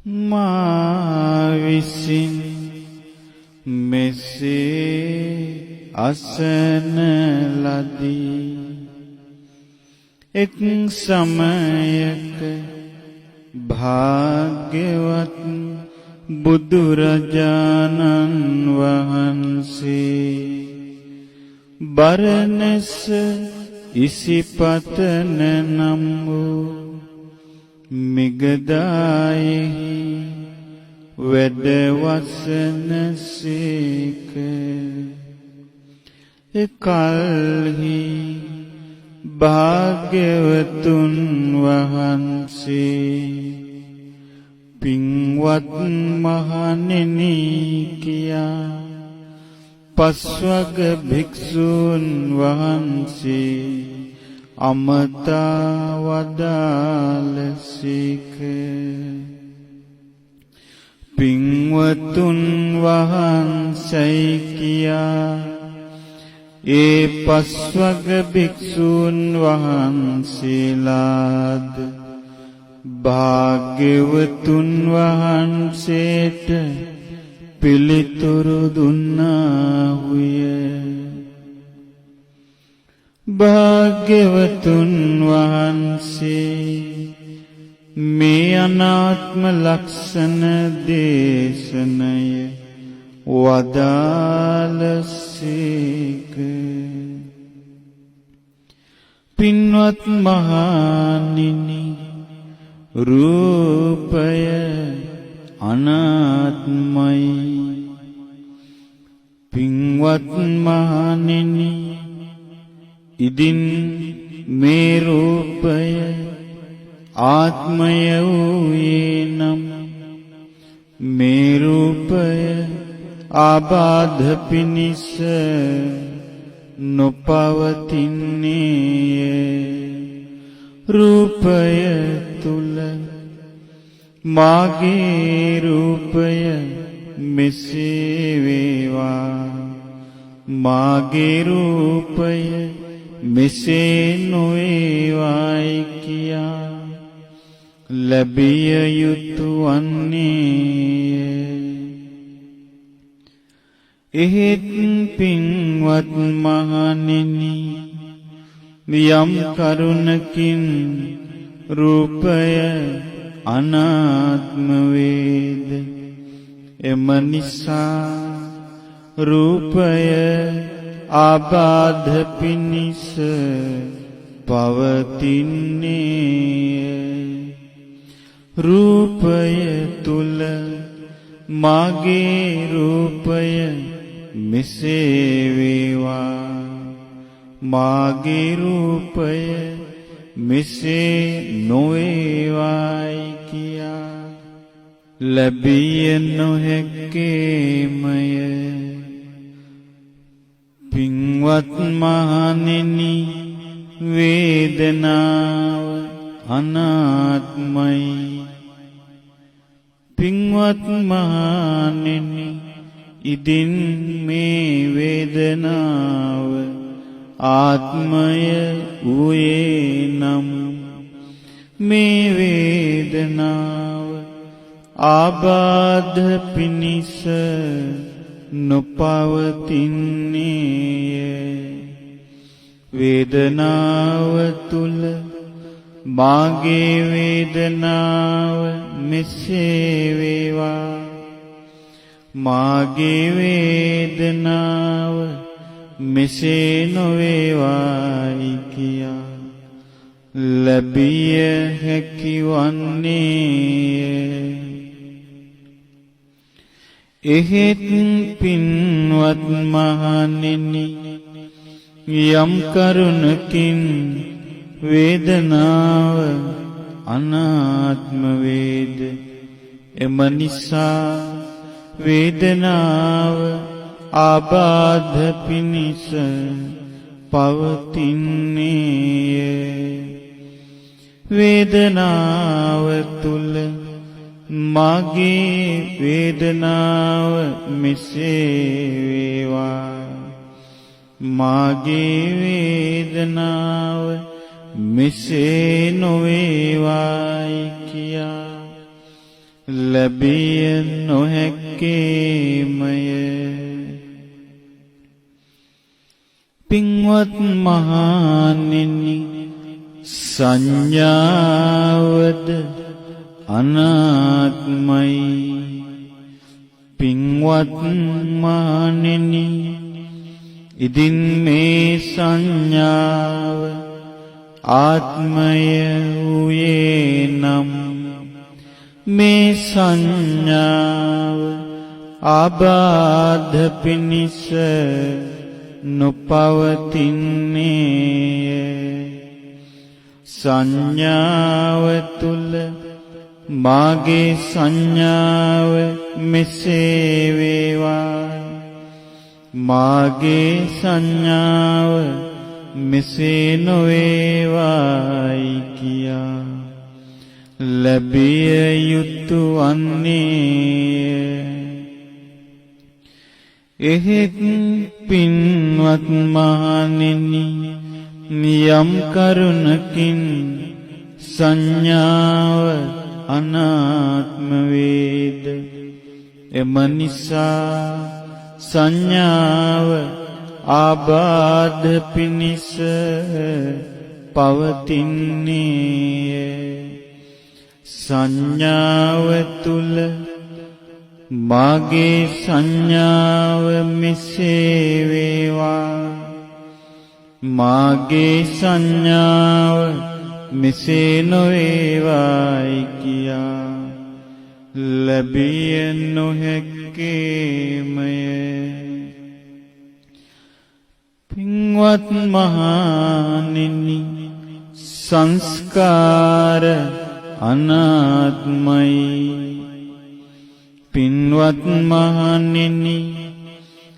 මා විසින් මෙසේ අසන ලදී. එක් සමයක භාග්‍යවත් බුදුරජාණන් වහන්සේ බරණැස ඉසිපතන නම් වූ මිගදායෙහි වැඩ වසනසේක. එකල්හි භාග්‍යවතුන් වහන්සේ පින්වත් මහණෙනි කියා පස්වග භික්ෂූන් වහන්සේ අමතා වදාළසේක. පින්වතුන් වහන්සේ කියා ඒ පස්වග භික්ෂූන් වහන්සේලාද භාග්‍යවතුන් වහන්සේට පිළිතුරු දුන්නාහුය. භාග්‍යවතුන් වහන්සේ මේ අනාත්ම ලක්ෂණ දේශනය වදාළසේක. පින්වත් මහණෙනි, රූපය අනාත්මයි. පින්වත් මහණෙනි, ඉදින් මේ රූපය ආත්මය වූයේ නම් මේ රූපය ආබාධ පිණිස නොපවතින්නේය. රූපය තුල මාගේ රූපය මෙසේ වේවා, මාගේ රූපය මෙසේ නොවේවායි කියා ලැබිය යුතු වන්නේය. එහෙත් පින්වත් මහණෙනි, යම් කරුණකින් රූපය අනාත්ම වේද, එම නිසා රූපය ආබාධ පිණිස පවතින්නේය. රූපය තුල මාගේ රූපය මෙසේ වේවා, මාගේ රූපය මෙසේ නොවේවායි කියා ලැබිය නොහැක්කේමය. පින්වත් මහණෙනි, වේදනාව අනාත්මයි. පින්වත් මහණෙනි, ඉදින් මේ වේදනාව ආත්මය වූයේ නම් මේ වේදනාව ආබාධ පිණිස නොපවතින්නේය. වේදනාව තුල මාගේ වේදනාව මෙසේ වේවා, මාගේ වේදනාව මෙසේ නොවේවායි කියා ලැබිය හැකි වන්නේය. එහෙත් පින්වත් මහණෙනි, යම් කරුණකින් වේදනාව අනාත්ම වේද, එම නිසා වේදනාව ආබාධ පිණිස පවතින්නේය. වේදනාව තුල මාගේ වේදනාව මෙසේ වේවා, මාගේ වේදනාව මෙසේ නොවේවායි කියා ලැබිය නොහැක්කේමය. පින්වත් මහණෙනි, සංඥාවද අනාත්මයි. පින්වත් මහණෙනි, ඉදින් මේ සංඥාව ආත්මය වූයේ නම් මේ සංඥාව ආබාධ පිණිස නොපවතින්නේය. සංඥාව තුල මාගේ සංඥාව මෙසේ වේවා, මාගේ සංඥාව මෙසේ නොවේවායි කියා ලැබිය යුතු වන්නේය. එහෙත් පින්වත් මහණෙනි, නියම් කරුණකින් සංඥාව අනාත්ම වේද. එම නිසා සංඥාව ආබාධ පිණිස පවතින්නේය. සංඥාව තුල මාගේ සංඥාව මෙසේ වේවා, මාගේ සංඥාව මෙසේ නොවේවායි කියා ලැබිය නොහැක්කේමය. පින්වත් මහණෙනි, සංස්කාර අනාත්මයි. පින්වත් මහණෙනි,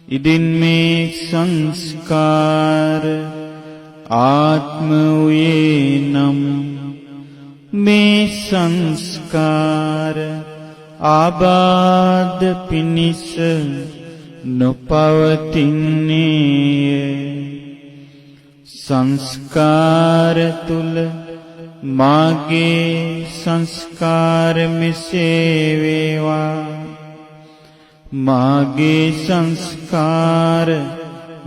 ඉදින් මේ සංස්කාර ආත්ම වූයේ නම් මේ සංස්කාර ආබාධ පිණිස නොපවතින්නේය. සංස්කාර තුල මාගේ සංස්කාර මෙසේ වේවා, මාගේ සංස්කාර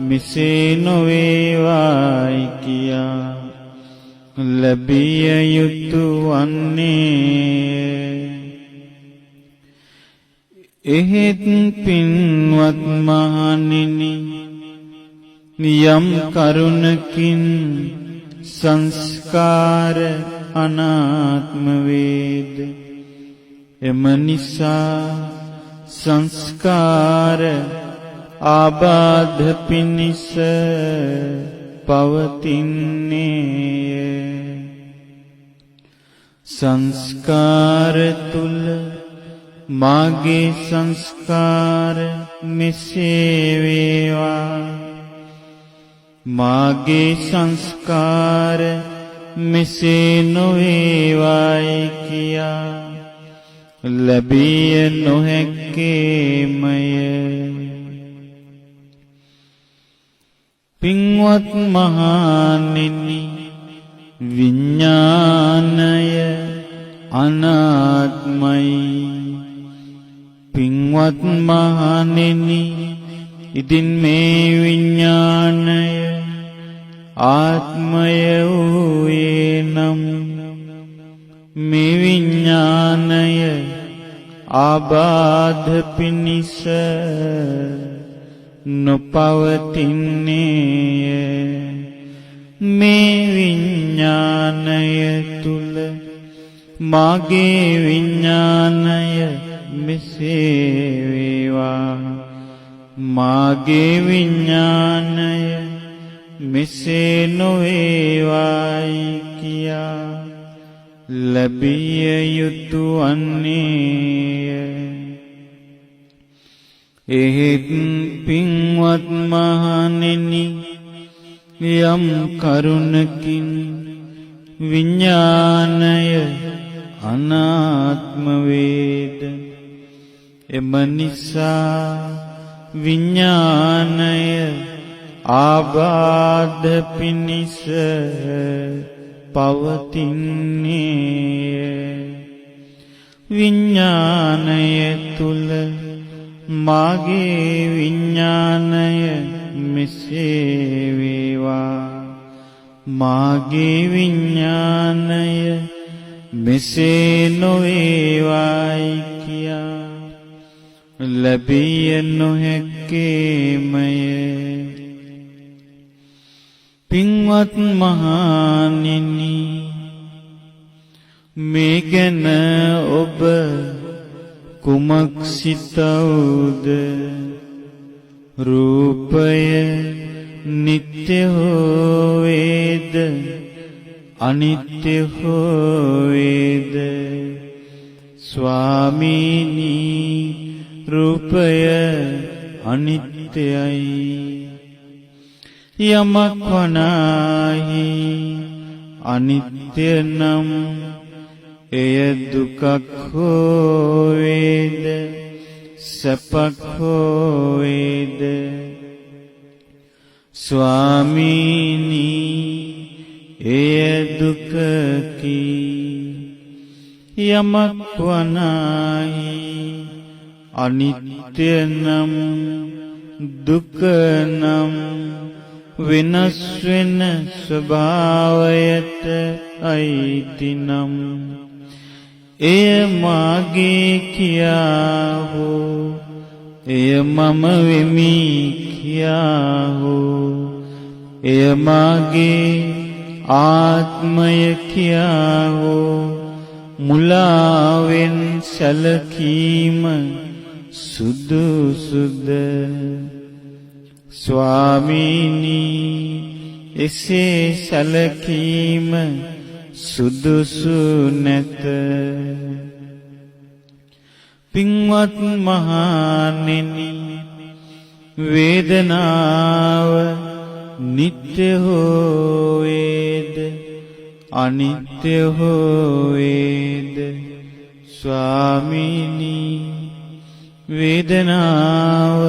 මෙසේ නොවේවායි කියා ලැබිය යුතු වන්නේය. එහෙත් පින්වත් මහණෙනි, නියම් කරුණකින් සංස්කාර අනාත්ම වේද. එම නිසා සංස්කාර ආබාධ පිණිස පවතින්නේය. සංස්කාර තුල මාගේ සංස්කාර මෙසේ වේවා, මාගේ සංස්කාර මෙසේ නොවේවායි කියා ලැබිය නොහැක්කේමය. පින්වත් මහණෙනි, විඥානය අනාත්මයි. පින්වත් මහණෙනි, ඉදින් මේ විඥානය ආත්මය වූයේ නම් මේ විඥානය ආබාධ පිණිස නොපවතින්නේය. මේ විඥානය තුල මාගේ විඥානය මෙසේ වේවා, මාගේ විඥානය මෙසේ නොවේවායි කියා ලැබිය යුතු වන්නේය. එහෙත් පින්වත් මහණෙනි, යම් කරුණකින් විඥානය අනාත්ම වේද. එම නිසා විඥානය ආබාධ පිණිස පවතින්නේය. විඥානය තුල මාගේ විඥානය මෙසේ වේවා මාගේ විඥානය මෙසේ නොවේවායි කියා ලැබිය නොහැක්කේමය. පින්වත් මහණෙනි, මේ ගැන ඔබ කුමක් සිතවුද? රූපය නිත්‍ය හෝ වේද අනිත්‍ය හෝ වේද? ස්වාමීනි, රූපය අනිත්‍යයි. යමක් වනාහි අනිත්‍ය නම් එය දුකක් හෝ වේද සැපක් හෝ වේද? ස්වාමීනි, එය දුකකි. යමක් වනාහි අනිත්‍ය නම් දුක නම් වෙනස් වෙන ස්වභාවයට අයිති නම් එය මාගේ කියා හෝ එය මම වෙමි කියා හෝ එය මාගේ ආත්මය කියා හෝ මුලාවෙන් සැලකීම සුදුසුද? ස්වාමීනි, එසේ සැලකීම සුදුසු නැත. පින්වත් මහණෙනි, වේදනාව නිත්‍ය හෝ වේද අනිත්‍ය හෝ වේද? ස්වාමීනි, වේදනාව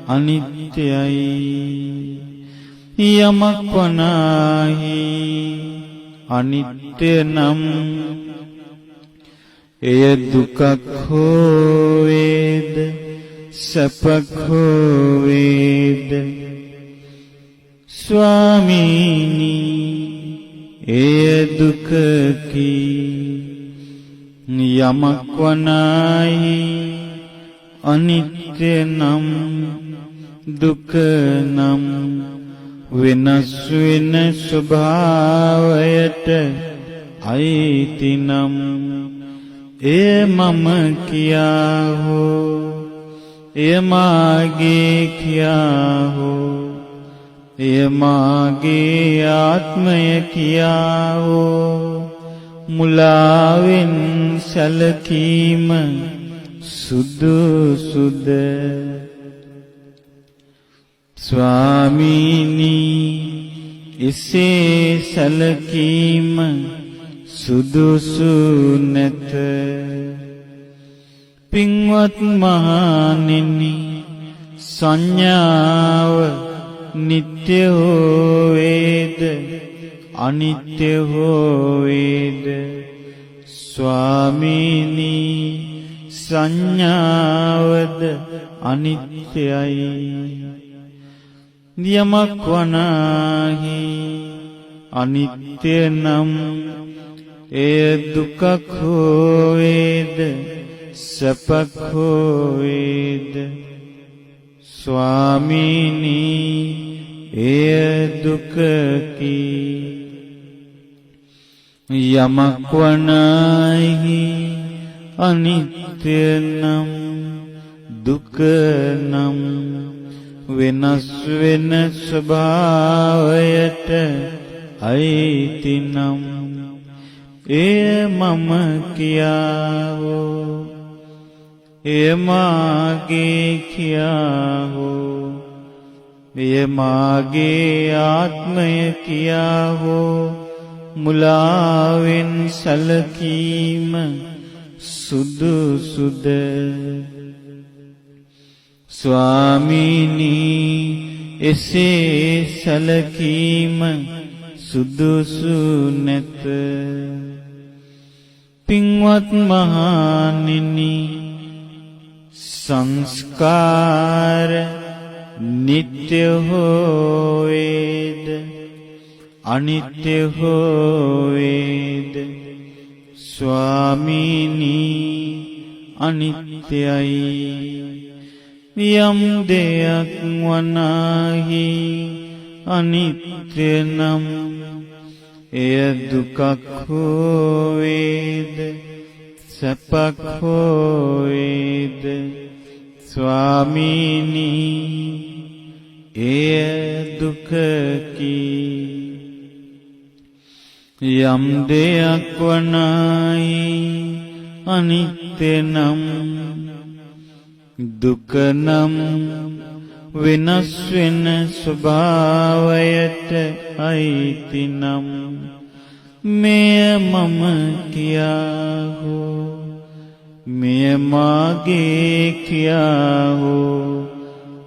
අනිත්‍යයි. යමක් වනාහි අනිත්‍ය නම් එය දුකක් හෝ වේද සැපක් හෝ වේද? ස්වාමීනි, එය දුකකි. යමක් වනාහි අනිත්‍ය නම් දුක නම් වෙනස් වෙන ස්වභාවයට අයිති නම් එය මම කියා හෝ එය මාගේ කියා හෝ එය මාගේ ආත්මය කියා හෝ මුලාවෙන් සැලකීම සුදුසුද? ස්වාමීනි, එසේ සැලකීම සුදුසු නැත. පින්වත් මහණෙනි, සංඥාව නිත්‍ය හෝ වේද අනිත්‍ය හෝ වේද? ස්වාමීනි, සංඥාවද අනිත්‍යයි. යමක් වනාහි අනිත්‍ය නම් එය දුකක් හෝ වේද සැපක් හෝ වේද? ස්වාමීනි, එය දුකකි. යමක් වනාහි අනිත්‍ය නම් දුක නම් වෙනස් වෙන ස්වභාවයට අයිති නම් එය මම කියා හෝ එය මාගේ කියා හෝ එය මාගේ ආත්මය කියා හෝ මුලාවෙන් සැලකීම සුදුසුද? ස්වාමීනි, එසේ සැලකීම සුදුසු නැත. පින්වත් මහණෙනි, සංස්කාර නිත්‍ය හෝ වේද අනිත්‍ය හෝ වේද ස්වාමීනි අනිත්‍යයි. යම් දෙයක් වනාහි අනිත්‍ය නම් එය දුකක් හෝ වේද සැපක් හෝ වේද ස්වාමීනි එය දුකකි. යම් දෙයක් වනාහි අනිත්‍ය නම් දුක නම් වෙනස් වෙන ස්වභාවයට අයිති නම් මෙය මම කියාහෝ මෙය මාගේ කියාහෝ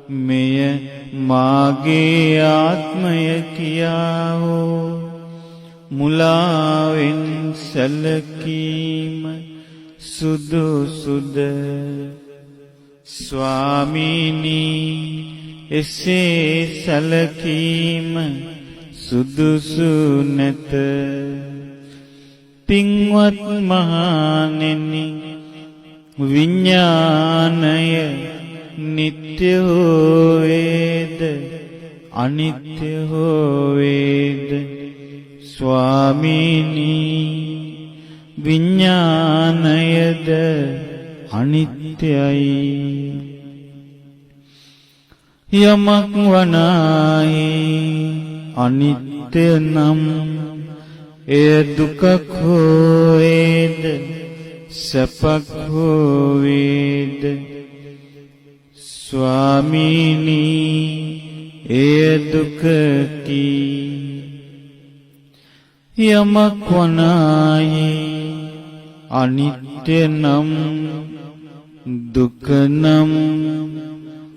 මෙය මාගේ ආත්මය කියාහෝ මුලාවෙන් සැලකීම සුදුසුද? ස්වාමීනි එසේ සැලකීම සුදුසු නැත. පින්වත් මහණෙනි, විඥානය නිත්‍ය හෝ වේද අනිත්‍ය හෝ වේද ස්වාමීනි විඥානයද අනිත්‍යයි. යමක් වනාහි අනිත්‍ය නම් එය දුකක් හෝ වේද සැපක් හෝ වේද ස්වාමීනි එය දුකකි. යමක් වනාහි අනිත්‍ය නම් දුක නම්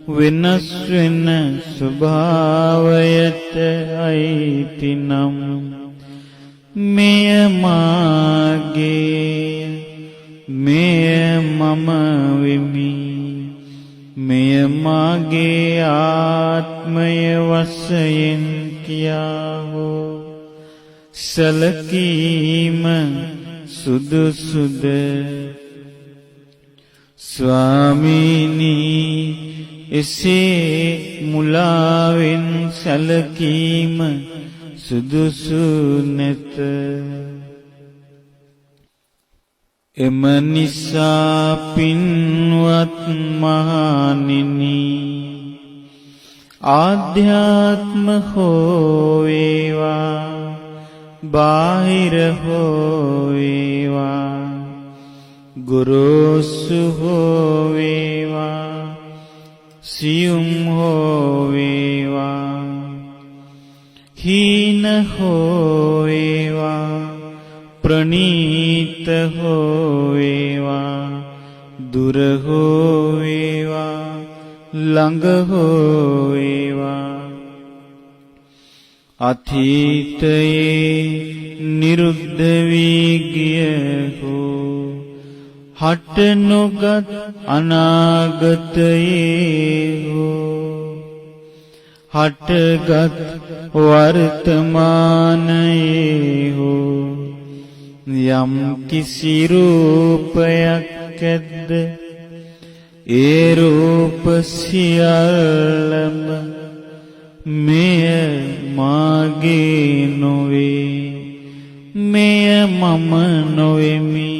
වෙනස් වෙන ස්වභාවයට අයිති නම් මෙය මාගේ මෙය මම වෙමි මෙය මාගේ ආත්මය වශයෙන් කියාවෝ සැලකීම සුදුසුද? ස්වාමීනි එසේ මුලාවෙන් සැලකීම සුදුසු නැත. එම නිසා පින්වත් මහණෙනි, ආධ්‍යාත්ම හෝ වේවා බාහිර හෝ වේවා ගුරුසු හෝ වේවා සියුම් හෝ වේවා හීන හෝ වේවා ප්‍රණීත හෝ වේවා දුර හෝ වේවා ළඟ හෝ වේවා අතීතයේ නිරුද්ධ වී ගිය හෝ හට නොගත් අනාගතයේ හෝ හටගත් වර්තමානයේ හෝ යම් කිසි රූපයක් ඇද්ද ඒ රූප සියල්ලම මෙය මාගේ නොවේ මෙය මම නොවෙමි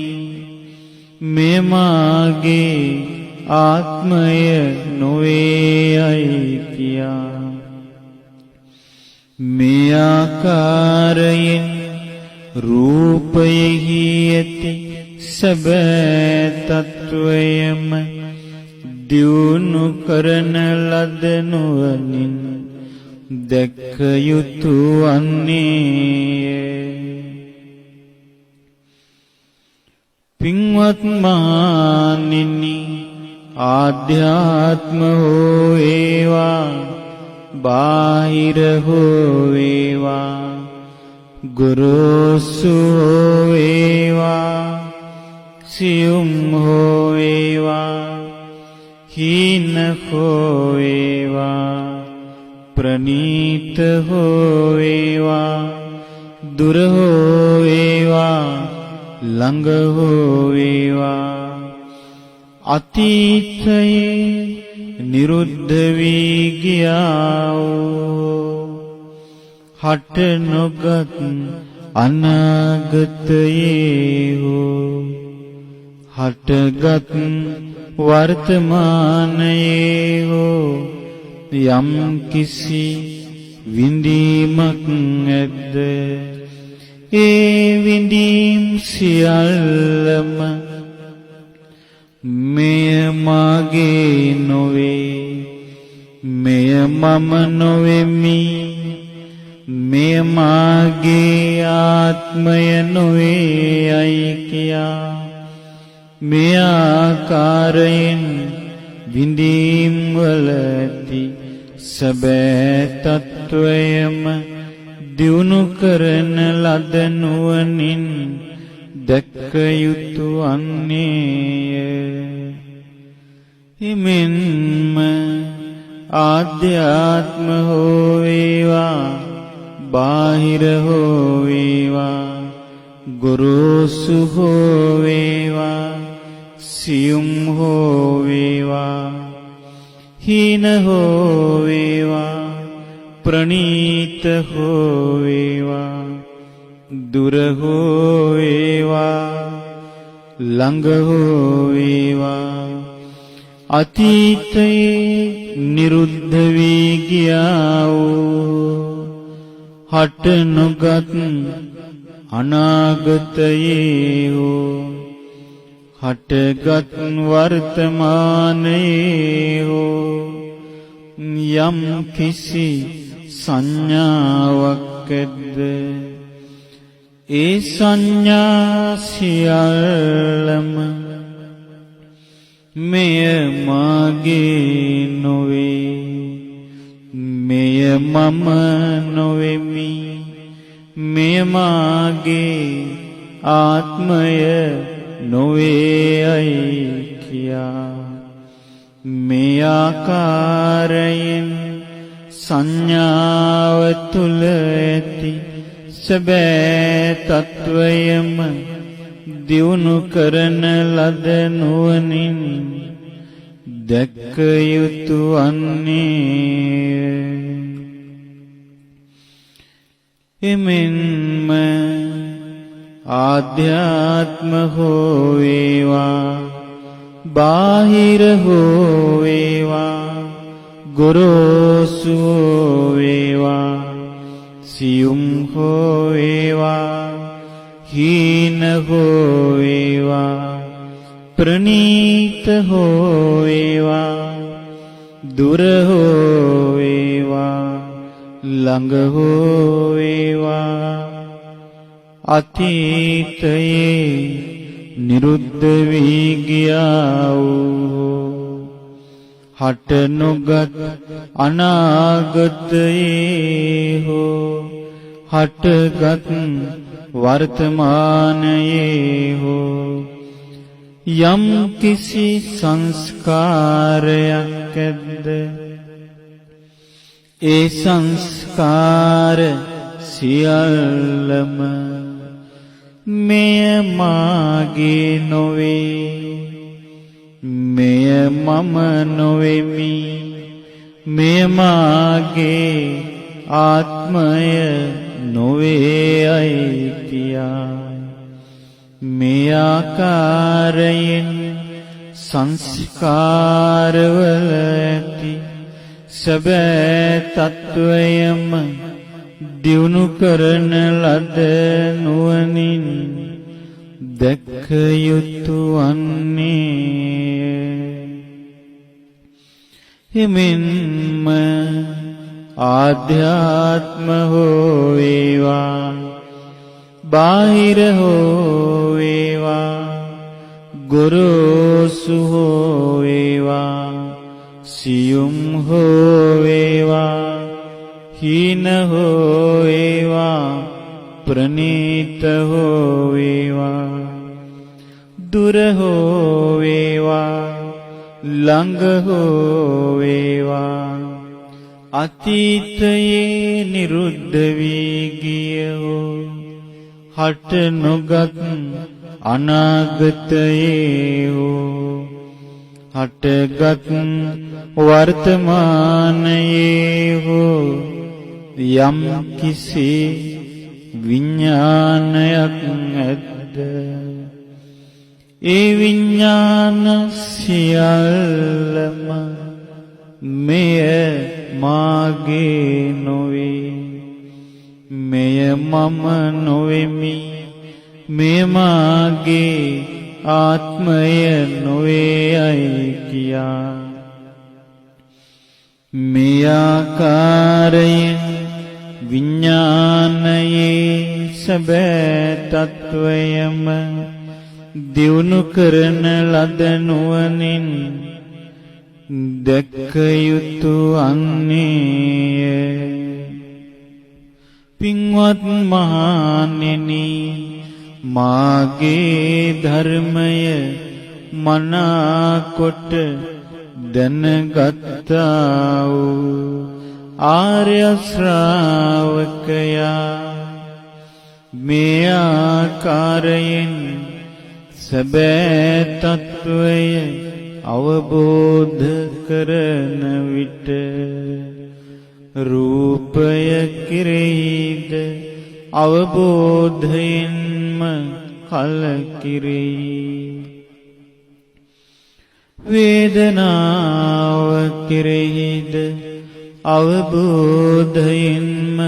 මෙය මාගේ ආත්මය නොවේයයි කියා මේ ආකාරයෙන් රූපයෙහි ඇති සැබෑ තත්වයම දියුණු කරන ලද නුවණින් දැක යුතු වන්නේය. පින්වත් මහණෙනි, ආධ්‍යාත්ම හෝ වේවා බාහිර හෝ වේවා ගුරුසු හෝ වේවා සියුම් හෝ වේවා හීන හෝ වේවා ප්‍රනීත හෝ වේවා දුර හෝ වේවා ළඟ හෝ වේවා අතීතයේ නිරුද්ධ වී ගියා වූ හට නොගත් අනාගතයේ හෝ හටගත් වර්තමානයේ හෝ යම් කිසි විඳීමක් ඇද්ද ඒ විඳීම් සියල්ලම මෙය මාගේ නොවේ මෙය මම නොවෙමි මෙය මාගේ ආත්මය නොවේයි කියා මේ ආකාරයෙන් විඳීම් වල ඇති සැබෑ තත්වයම දියුණු කරන ලද නුවණින් දැක්ක යුතු වන්නේය. හිමින්ම ආධ්‍යාත්ම හෝ වේවා බාහිර හෝ වේවා ගුරුසු හෝ වේවා සියුම් හෝ වේවා හීන හෝ වේවා ප්‍රනීත හෝ වේවා දුර හෝ වේවා ළඟ හෝ වේවා අතීතයේ නිරුද්ධ වී ගියා වූ හට නොගත් අනාගතයේ හෝ හටගත් වර්තමානයේ හෝ යම් කිසි සංඥාවක් ඇද්ද ඒ සංඥා සියල්ලම මෙය මාගේ නොවේ මෙය මම නොවෙමි මෙය මාගේ ආත්මය නොවේයි කියා මේ ආකාරයෙන් සංඥාව තුල ඇති සැබෑ තත්වයම දියුණු කරන ලද නුවණින් දැක්ක යුතු වන්නේය. එමෙන්ම ආධ්‍යාත්ම හෝ වේවා බාහිර හෝ වේවා ගුරුසු හෝ වේවා සියුම් හෝ වේවා හීන හෝ වේවා ප්‍රනීත හෝ වේවා දුර හෝ වේවා ළඟ හෝ වේවා අතීතයේ නිරුද්ධ වී ගියා වූ හට නොගත් අනාගතයේ හෝ හටගත් වර්තමානයේ හෝ යම් කිසි සංස්කාරයක් ඇද්ද ඒ සංස්කාර සියල්ලම මෙය මාගේ නොවේ මෙය මම නොවෙමි මෙය මාගේ ආත්මය නොවේයි කියා මේ ආකාරයෙන් සංස්කාරවල ඇති සැබෑ තත්වයම දියුණු කරන ලද නුවණින් දැක්ක යුතු වන්නේය. හිමින්ම ආධ්‍යාත්ම හෝ වේවා බාහිර හෝ වේවා ගුරුසු හෝ වේවා සියුම් හෝ වේවා හීන හෝ වේවා ප්‍රනීත හෝ වේවා දුර හෝ වේවා ළඟ හෝ වේවා අතීතයේ නිරුද්ධ වී ගියෝ හට නොගත් අනාගතයේ හෝ හටගත් වර්තමානයේ හෝ යම් කිසි විඥානයක් ඇද්ද ඒ විඥාන සියල්ලම මෙය මාගේ නොවේ මෙය මම නොවෙමි මෙය මාගේ ආත්මය නොවේයි කියා මේ ආකාරයෙන් විඥානයේ සැබෑ තත්වයම දියුණු කරන ලද නුවණින් දැක්ක යුතු අන්නේය පින්වත් මහණෙනි මාගේ ධර්මය මනාකොට දැනගත්තා වූ ආර්ය ශ්‍රාවකයා මේ ආකාරයෙන් සැබෑ තත්වය අවබෝධ කරන විට රූපය කෙරෙහිද අවබෝධයෙන්ම කලකිරෙයි වේදනාව කෙරෙහිද අවබෝධයෙන්ම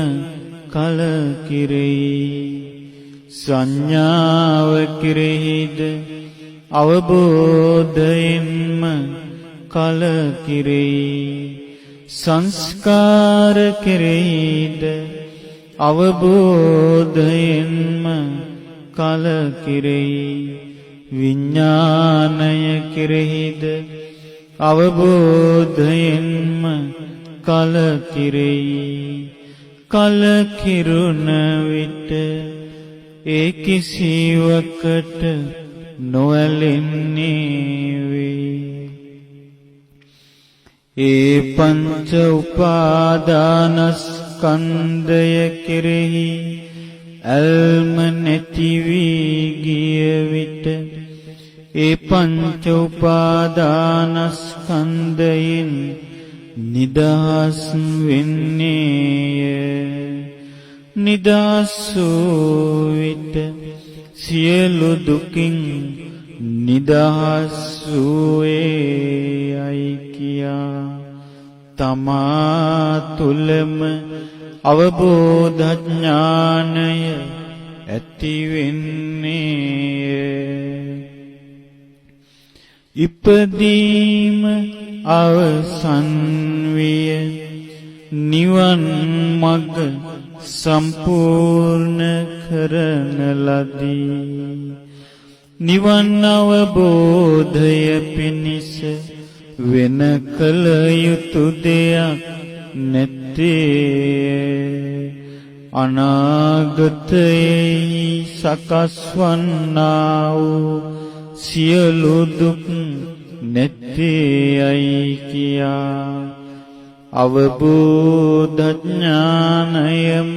කලකිරෙයි සංඥාව කෙරෙහිද අවබෝධයෙන්ම කලකිරෙයි සංස්කාර කෙරෙහිද අවබෝධයෙන්ම කලකිරෙයි විඥානය කෙරෙහිද අවබෝධයෙන්ම කලකිරෙයි කලකිරුණ විට ඒ කිසිවකට නොඇලෙන්නේ වේ ඒ පංච උපාදානස්කන්ධය කෙරෙහි ඇල්ම නැති වී ගිය විට ඒ පංච උපාදානස්කන්ධයෙන් නිදහස් වෙන්නේය නිදහස් වූ විට සියලු දුකින් නිදහස් වූයේයි කියා තමා තුලම අවබෝධඥානය ඇති වෙන්නේය ඉපදීම අවසන් විය නිවන් මඟ සම්පූර්ණ කරන ලදී නිවන් අවබෝධය පිණිස වෙන කල යුතු දෙයක් නැත්තේ අනාගතයේ සකස් වන්නා වූ සියලු දුක් නැත්තේයි කියා අවබෝධ ඥානයම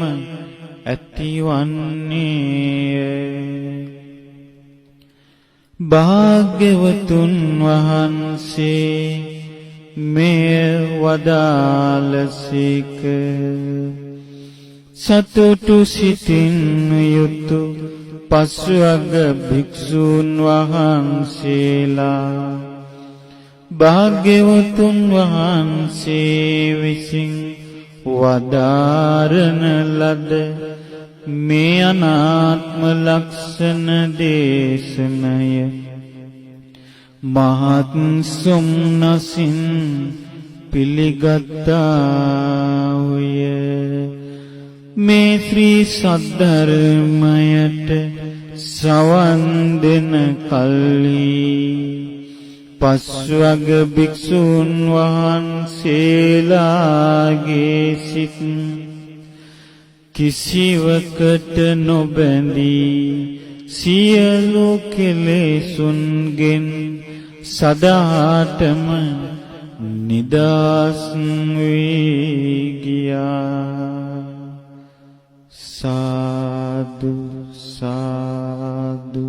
ඇතිවන්නේය භාග්‍යවතුන් වහන්සේ මෙය වදාළසේක සතුටු සිතින් යුතු පස්වග භික්ෂූන් වහන්සේලා භාග්‍යවතුන් වහන්සේ විසින් වදාරන ලද මේ අනාත්ම ලක්ෂණ දේශනය මහත් සොම්නසින් පිළිගත්තාය මේ ශ්‍රී සද්ධර්මයට සවන් දෙන කල්හි පස්වග භික්ෂූන් වහන්සේලාගේ සිත් කිසිවකට නොබැඳී සියලු කෙලෙසුන්ගෙන් සදාටම නිදහස් වී ගියා. සාදු සාදු